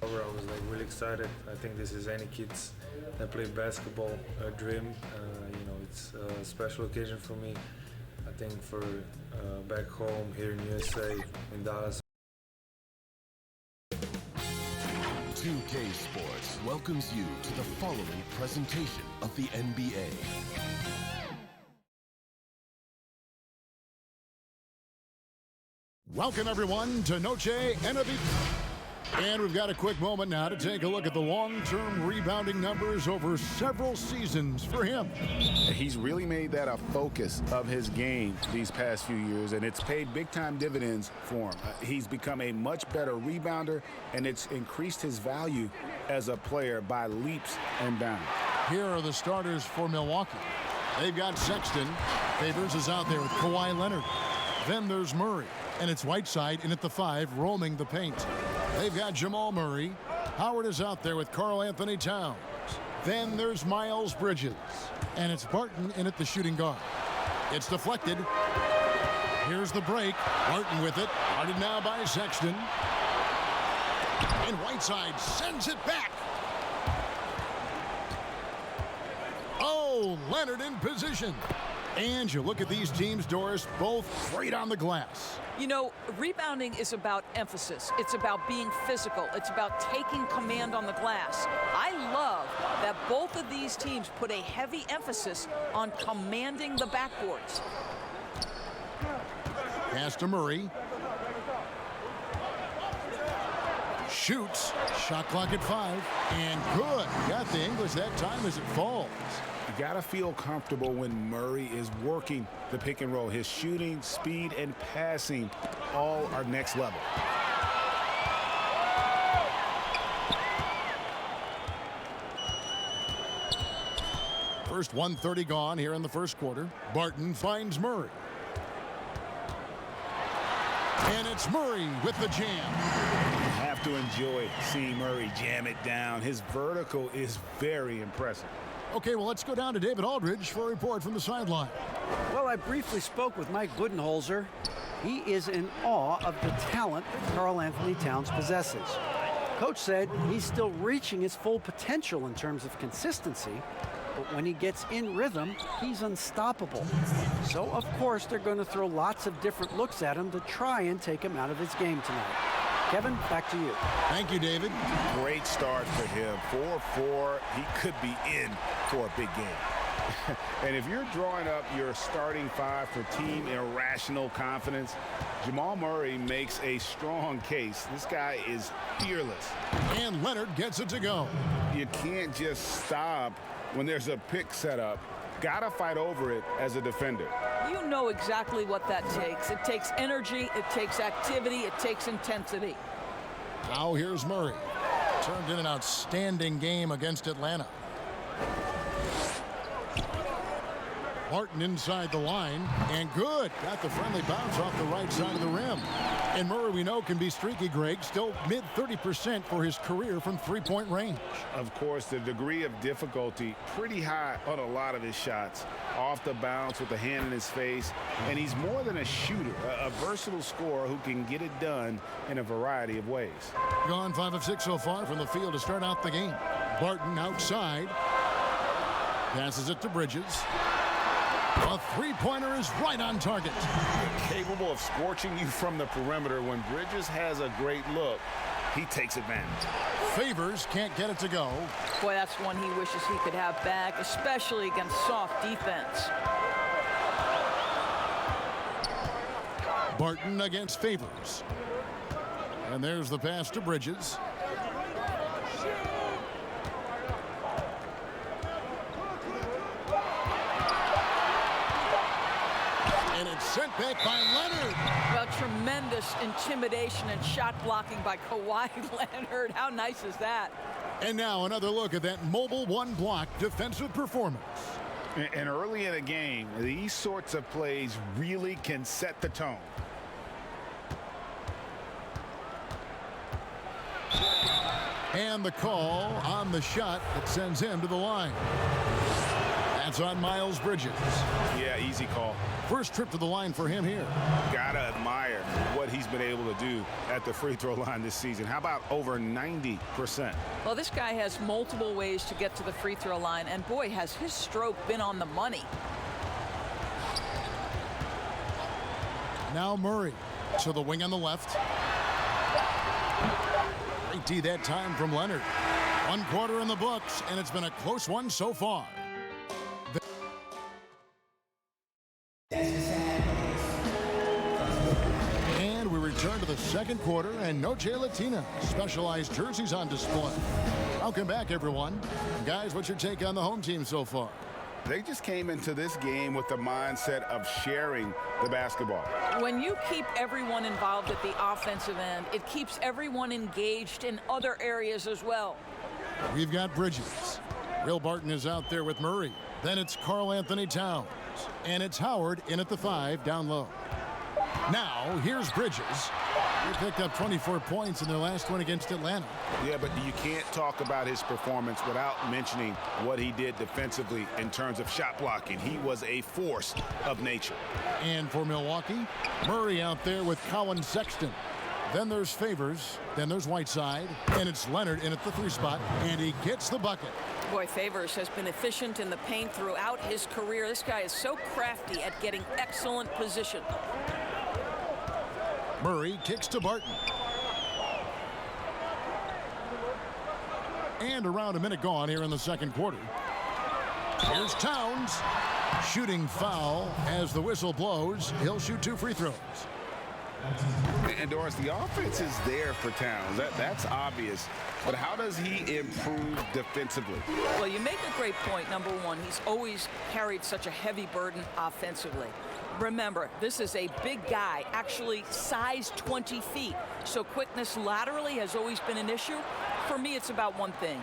I was like really excited. I think this is any kids that play basketball dream. It's a special occasion for me. I think for back home here in USA, in Dallas. 2K Sports welcomes you to the following presentation of the NBA. Welcome, everyone, to Noche NBA. And we've got a quick moment now to take a look at the long-term rebounding numbers over several seasons for him. He's really made that a focus of his game these past few years, and it's paid big-time dividends for him. He's become a much better rebounder, and it's increased his value as a player by leaps and bounds. Here are the starters for Milwaukee. They've got Sexton. Favors is out there with Kawhi Leonard. Then there's Murray, and it's Whiteside in at the 5, roaming the paint. They've got Jamal Murray. Howard is out there with Karl Anthony Towns. Then there's Miles Bridges. And it's Barton in at the shooting guard. It's deflected. Here's the break. Barton with it. Guarded now by Sexton. And Whiteside sends it back. Oh, Leonard in position. And you look at these teams, Doris, both great on the glass. You know, rebounding is about emphasis. It's about being physical. It's about taking command on the glass. I love that both of these teams put a heavy emphasis on commanding the backboards. Pass to Murray. Shoots. Shot clock at 5. And good. Got the English that time as it falls. You got to feel comfortable when Murray is working the pick and roll. His shooting, speed, and passing all are next level. First 1:30 gone here in the first quarter. Barton finds Murray. And it's Murray with the jam. You have to enjoy seeing Murray jam it down. His vertical is very impressive. Okay, well, let's go down to David Aldridge for a report from the sideline. Well, I briefly spoke with Mike Budenholzer. He is in awe of the talent that Karl Anthony Towns possesses. Coach said he's still reaching his full potential in terms of consistency, but when he gets in rhythm, he's unstoppable. So, of course, they're going to throw lots of different looks at him to try and take him out of his game tonight. Kevin, back to you. Thank you, David. Great start for him. 4-4. He could be in for a big game. And if you're drawing up your starting 5 for team irrational confidence, Jamal Murray makes a strong case. This guy is fearless. And Leonard gets it to go. You can't just stop when there's a pick set up. Gotta fight over it as a defender. You know exactly what that takes. It takes energy, it takes activity, it takes intensity. Now here's Murray. Turned in an outstanding game against Atlanta. Barton inside the line, and good. Got the friendly bounce off the right side of the rim. And Murray, we know, can be streaky, Greg. Still mid 30% for his career from three-point range. Of course, the degree of difficulty pretty high on a lot of his shots. Off the bounce with a hand in his face. And he's more than a shooter, a versatile scorer who can get it done in a variety of ways. Gone 5 of 6 so far from the field to start out the game. Barton outside. Passes it to Bridges. A three-pointer is right on target. Capable of scorching you from the perimeter. When Bridges has a great look, he takes advantage. Favors can't get it to go. Boy, that's one he wishes he could have back, especially against soft defense. Barton against Favors. And there's the pass to Bridges. And it's sent back by Leonard. Well, tremendous intimidation and shot blocking by Kawhi Leonard. How nice is that? And now another look at that mobile one-block defensive performance. And early in a game, these sorts of plays really can set the tone. And the call on the shot that sends him to the line. That's on Miles Bridges. Yeah, easy call. First trip to the line for him here. Gotta admire what he's been able to do at the free throw line this season. How about over 90%? Well, this guy has multiple ways to get to the free throw line, and boy, has his stroke been on the money. Now Murray to the wing on the left. Great D that time from Leonard. 1 quarter in the books, and it's been a close one so far. And we return to the second quarter, and Noche Latina specialized jerseys on display. Welcome back, everyone. Guys, what's your take on the home team so far? They just came into this game with the mindset of sharing the basketball. When you keep everyone involved at the offensive end, it keeps everyone engaged in other areas as well. We've got Bridges. Will Barton is out there with Murray. Then it's Karl Anthony Towns. And it's Howard in at the 5 down low. Now, here's Bridges. He picked up 24 points in their last one against Atlanta. Yeah, but you can't talk about his performance without mentioning what he did defensively in terms of shot blocking. He was a force of nature. And for Milwaukee, Murray out there with Colin Sexton. Then there's Favors. Then there's Whiteside. And it's Leonard in at the 3 spot. And he gets the bucket. Boy, Favors has been efficient in the paint throughout his career. This guy is so crafty at getting excellent position. Murray kicks to Barton. And around a minute gone here in the second quarter. Here's Towns. Shooting foul as the whistle blows. He'll shoot 2 free throws. And Doris, the offense is there for Towns. That's obvious. But how does he improve defensively? Well, you make a great point. Number one, he's always carried such a heavy burden offensively. Remember, this is a big guy, actually size 20 feet. So quickness laterally has always been an issue. For me, it's about one thing.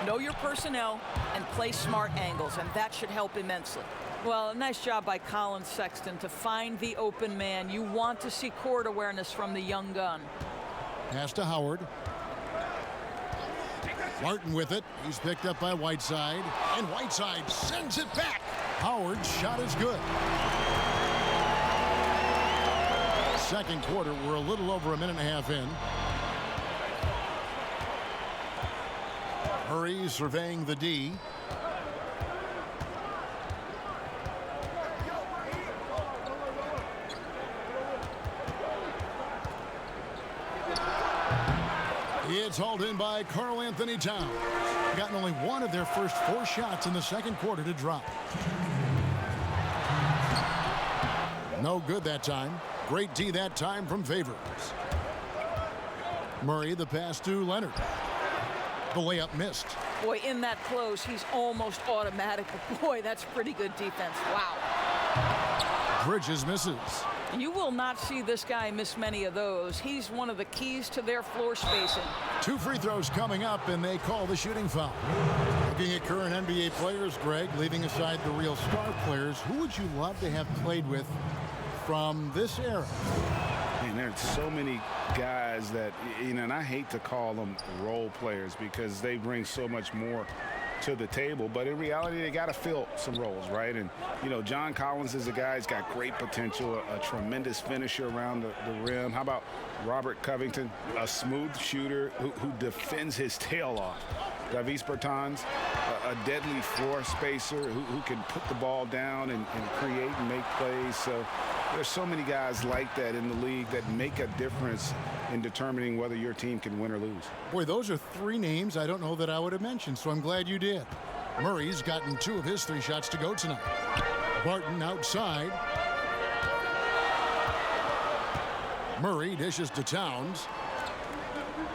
Know your personnel and play smart angles, and that should help immensely. Well, nice job by Colin Sexton to find the open man. You want to see court awareness from the young gun. Pass to Howard. Martin with it. He's picked up by Whiteside. And Whiteside sends it back. Howard's shot is good. Second quarter, we're a little over a minute and a half in. Murray surveying the D. It's hauled in by Karl Anthony Towns. Gotten only one of their first 4 shots in the second quarter to drop. No good that time. Great D that time from Favors. Murray the pass to Leonard. The layup missed. Boy, in that close, he's almost automatic. But boy, that's pretty good defense. Wow. Bridges misses. You will not see this guy miss many of those. He's one of the keys to their floor spacing. 2 free throws coming up, and they call the shooting foul. Looking at current NBA players, Greg, leaving aside the real star players, who would you love to have played with from this era? Man, there's so many guys that, and I hate to call them role players because they bring so much more to the table, but in reality they got to fill some roles, right? And John Collins is a guy who's got great potential, a tremendous finisher around the rim. How about Robert Covington, a smooth shooter who defends his tail off? Davis Bertans, a deadly floor spacer who can put the ball down and create and make plays. So there's so many guys like that in the league that make a difference in determining whether your team can win or lose. Boy, those are 3 names I don't know that I would have mentioned, so I'm glad you did. Murray's gotten 2 of his 3 shots to go tonight. Barton outside. Murray dishes to Towns.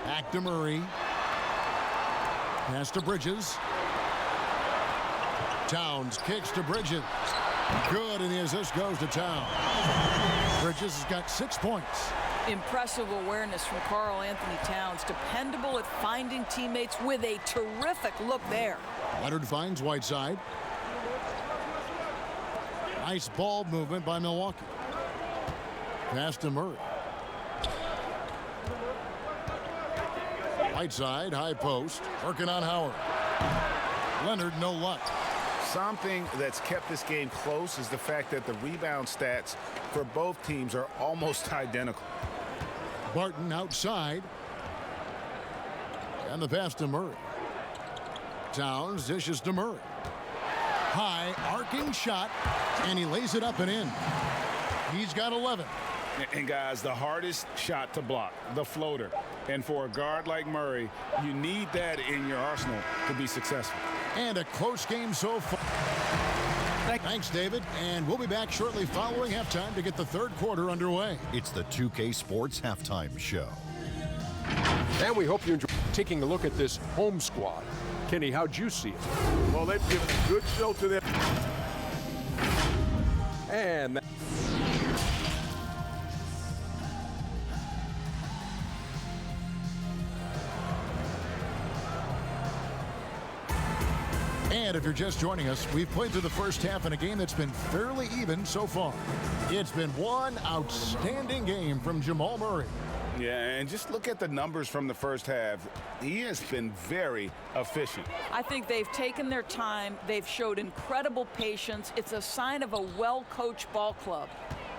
Back to Murray. Pass to Bridges. Towns kicks to Bridges. Good, and the assist goes to Towns. Bridges has got 6 points. Impressive awareness from Karl Anthony Towns. Dependable at finding teammates with a terrific look there. Leonard finds Whiteside. Nice ball movement by Milwaukee. Pass to Murray. Whiteside, high post, working on Howard. Leonard, no luck. Something that's kept this game close is the fact that the rebound stats for both teams are almost identical. Barton outside. And the pass to Murray. Towns dishes to Murray. High arcing shot, and he lays it up and in. He's got 11. And guys, the hardest shot to block, the floater. And for a guard like Murray, you need that in your arsenal to be successful. And a close game so far. Thanks, David. And we'll be back shortly following halftime to get the third quarter underway. It's the 2K Sports Halftime Show. And we hope you enjoy taking a look at this home squad. Kenny, how'd you see it? Well, they've given a good show to them. And And if you're just joining us, we've played through the first half in a game that's been fairly even so far. It's been one outstanding game from Jamal Murray. Yeah, and just look at the numbers from the first half. He has been very efficient. I think they've taken their time. They've showed incredible patience. It's a sign of a well-coached ball club.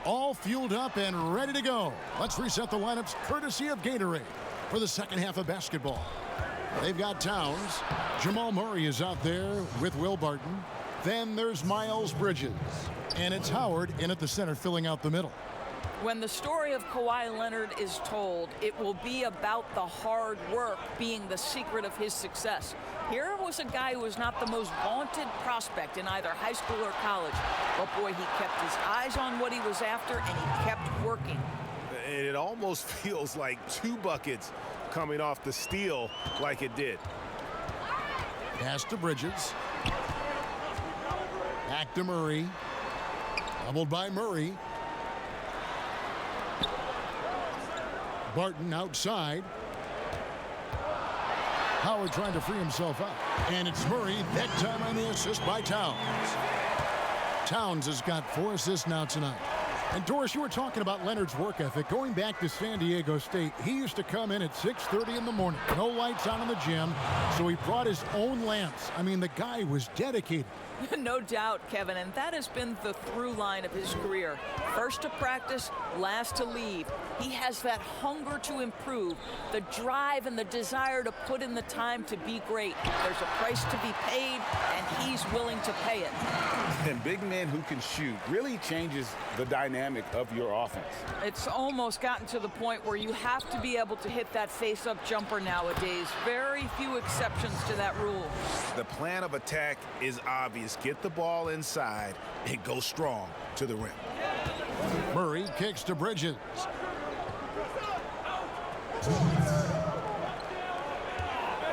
All fueled up and ready to go. Let's reset the lineups courtesy of Gatorade for the second half of basketball. They've got Towns. Jamal Murray is out there with Will Barton. Then there's Miles Bridges. And it's Howard in at the center filling out the middle. When the story of Kawhi Leonard is told, it will be about the hard work being the secret of his success. Here was a guy who was not the most vaunted prospect in either high school or college. But boy, he kept his eyes on what he was after, and he kept working. And it almost feels like 2 buckets coming off the steal like it did. Pass to Bridges. Back to Murray. Doubled by Murray. Barton outside. Howard trying to free himself up. And it's Murray, that time on the assist by Towns. Towns has got 4 assists now tonight. And Doris, you were talking about Leonard's work ethic. Going back to San Diego State, he used to come in at 6:30 in the morning. No lights on in the gym, so he brought his own lamps. I mean, the guy was dedicated. No doubt, Kevin, and that has been the through line of his career. First to practice, last to leave. He has that hunger to improve, the drive and the desire to put in the time to be great. There's a price to be paid, and he's willing to pay it. And big men who can shoot really changes the dynamic of your offense. It's almost gotten to the point where you have to be able to hit that face-up jumper nowadays. Very few exceptions to that rule. The plan of attack is obvious. Get the ball inside and go strong to the rim. Murray kicks to Bridges.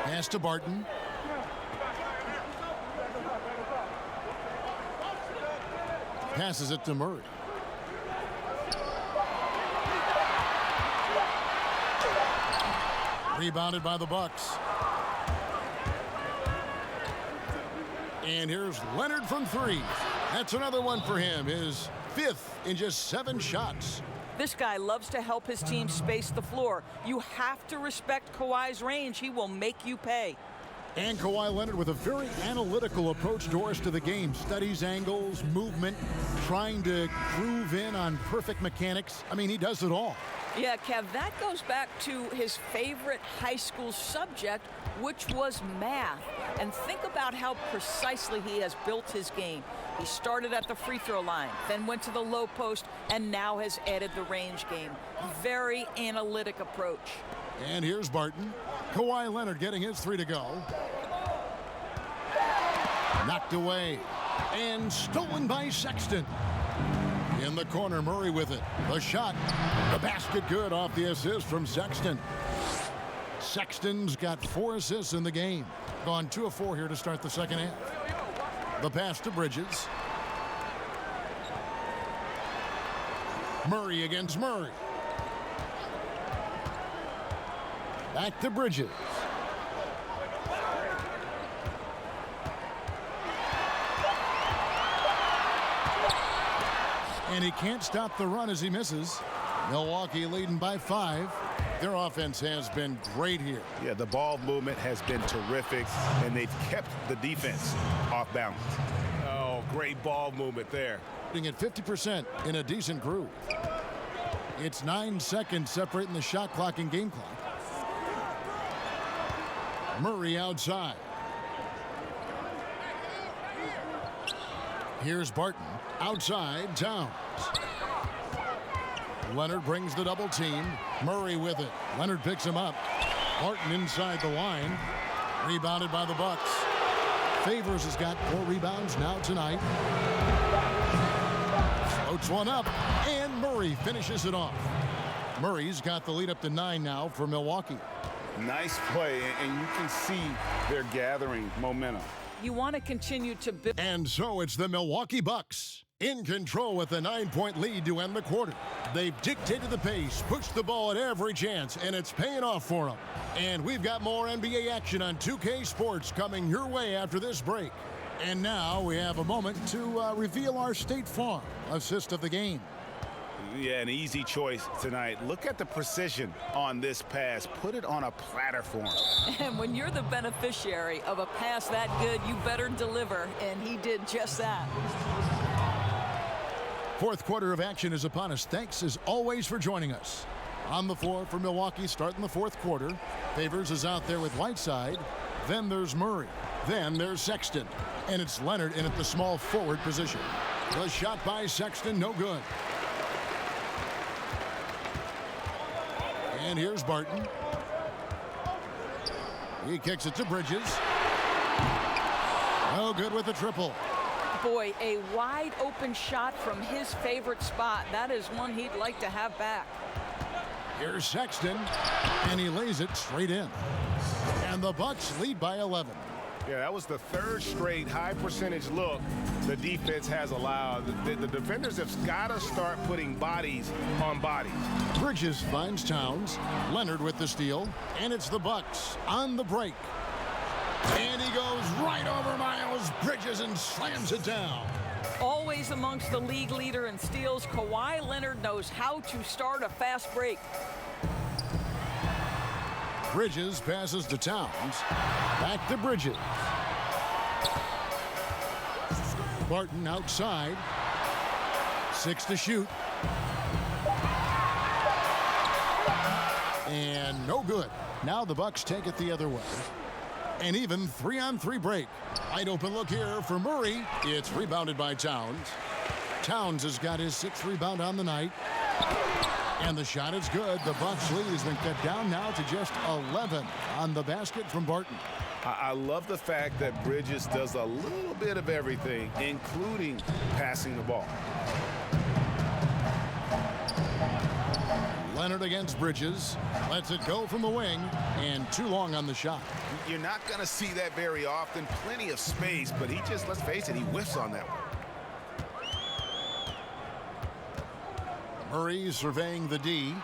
Pass to Barton. Passes it to Murray. Rebounded by the Bucks. And here's Leonard from 3. That's another one for him. His 5th in just 7 shots. This guy loves to help his team space the floor. You have to respect Kawhi's range. He will make you pay. And Kawhi Leonard with a very analytical approach, Doris, to the game. Studies angles, movement, trying to groove in on perfect mechanics. I mean, he does it all. Yeah, Kev, that goes back to his favorite high school subject, which was math. And think about how precisely he has built his game. He started at the free throw line, then went to the low post, and now has added the range game. Very analytic approach. And here's Barton. Kawhi Leonard getting his 3 to go. Knocked away. And stolen by Sexton. In the corner, Murray with it. The shot. The basket good off the assist from Sexton. Sexton's got 4 assists in the game. Gone 2 of 4 here to start the second half. The pass to Bridges. Murray against Murray. Back to Bridges. And he can't stop the run as he misses. Milwaukee leading by 5. Their offense has been great here. Yeah, the ball movement has been terrific, and they've kept the defense off balance. great ball movement there. At 50% in a decent groove. It's 9 seconds separating the shot clock and game clock. Murray outside. Here's Barton. Outside, Towns. Leonard brings the double team. Murray with it. Leonard picks him up. Barton inside the line. Rebounded by the Bucks. Favors has got 4 rebounds now tonight. Floats one up, and Murray finishes it off. Murray's got the lead up to 9 now for Milwaukee. Nice play, and you can see they're gathering momentum. You want to continue to build. And so it's the Milwaukee Bucks in control with a 9-point lead to end the quarter. They've dictated the pace, pushed the ball at every chance, and it's paying off for them. And we've got more NBA action on 2K Sports coming your way after this break. And now we have a moment to reveal our State Farm assist of the game. Yeah, an easy choice tonight. Look at the precision on this pass. Put it on a platter for him. And when you're the beneficiary of a pass that good, you better deliver, and he did just that. Fourth quarter of action is upon us. Thanks, as always, for joining us. On the floor for Milwaukee starting the fourth quarter. Favors is out there with Whiteside. Then there's Murray. Then there's Sexton. And it's Leonard in at the small forward position. The shot by Sexton, no good. And here's Barton. He kicks it to Bridges. No good with the triple. Boy, a wide open shot from his favorite spot. That is one he'd like to have back. Here's Sexton, and he lays it straight in. And the Bucks lead by 11. Yeah, that was the 3rd straight high percentage look the defense has allowed. The defenders have got to start putting bodies on bodies. Bridges finds Towns. Leonard with the steal. And it's the Bucks on the break. And he goes right over Miles Bridges and slams it down. Always amongst the league leader in steals, Kawhi Leonard knows how to start a fast break. Bridges passes to Towns. Back to Bridges. Barton outside. 6 to shoot. And no good. Now the Bucks take it the other way. An even 3-on-3 break. Wide open look here for Murray. It's rebounded by Towns. Towns has got his 6th rebound on the night. And the shot is good. The Bucks lead has been cut down now to just 11 on the basket from Barton. I love the fact that Bridges does a little bit of everything, including passing the ball. Leonard against Bridges. Lets it go from the wing. And too long on the shot. You're not going to see that very often. Plenty of space, but he just, let's face it, he whiffs on that one. Murray surveying the D.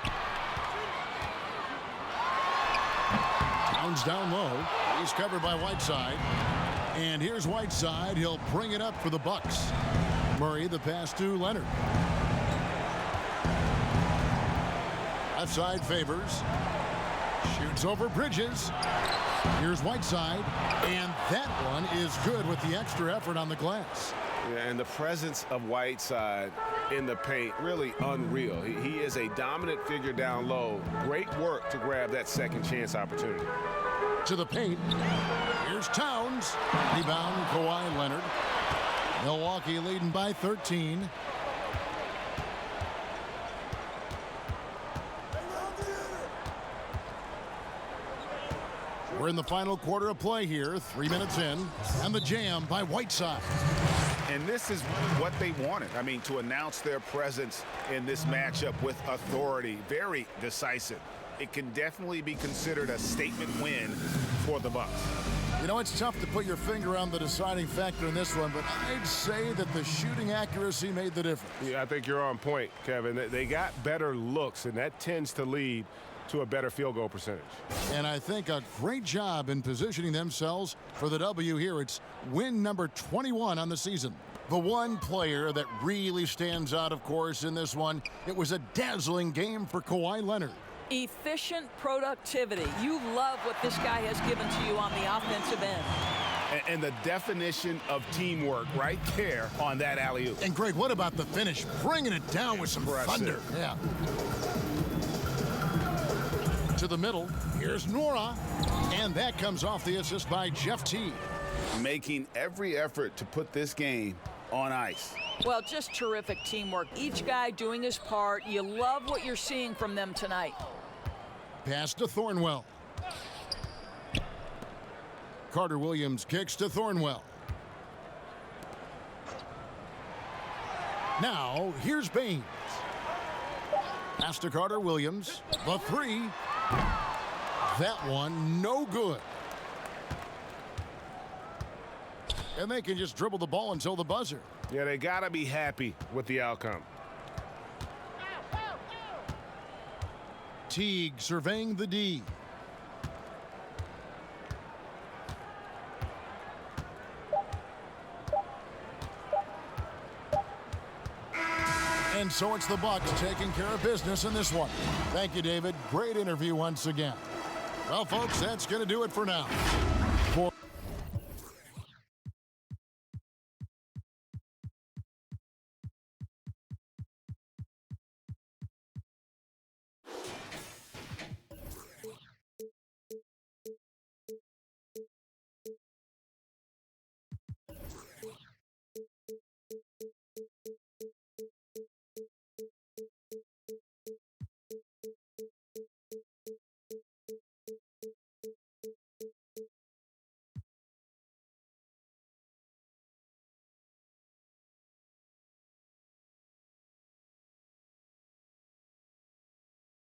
Towns down low. He's covered by Whiteside. And here's Whiteside. He'll bring it up for the Bucks. Murray the pass to Leonard. Left side Favors. Shoots over Bridges. Here's Whiteside. And that one is good with the extra effort on the glass. Yeah, and the presence of Whiteside in the paint, really unreal. He is a dominant figure down low. Great work to grab that second chance opportunity. To the paint. Here's Towns. Rebound, Kawhi Leonard. Milwaukee leading by 13. We're in the final quarter of play here, 3 minutes in, and the jam by Whiteside. And this is what they wanted. I mean, to announce their presence in this matchup with authority, very decisive. It can definitely be considered a statement win for the Bucks. You know, it's tough to put your finger on the deciding factor in this one, but I'd say that the shooting accuracy made the difference. Yeah, I think you're on point, Kevin. They got better looks, and that tends to lead to a better field goal percentage. And I think a great job in positioning themselves for the W here. It's win number 21 on the season. The one player that really stands out, of course, in this one, it was a dazzling game for Kawhi Leonard. Efficient productivity. You love what this guy has given to you on the offensive end. And the definition of teamwork right there on that alley-oop. And, Greg, what about the finish? Bringing it down with some thunder. Yeah. To the middle. Here's Nora. And that comes off the assist by Jeff T. Making every effort to put this game on ice. Well, just terrific teamwork. Each guy doing his part. You love what you're seeing from them tonight. Pass to Thornwell. Carter Williams kicks to Thornwell. Now, here's Baines. Pass to Carter Williams. The three. That one, no good. And they can just dribble the ball until the buzzer. Yeah, they got to be happy with the outcome. Teague surveying the D. And so it's the Bucks taking care of business in this one. Thank you, David. Great interview once again. Well, folks, that's going to do it for now.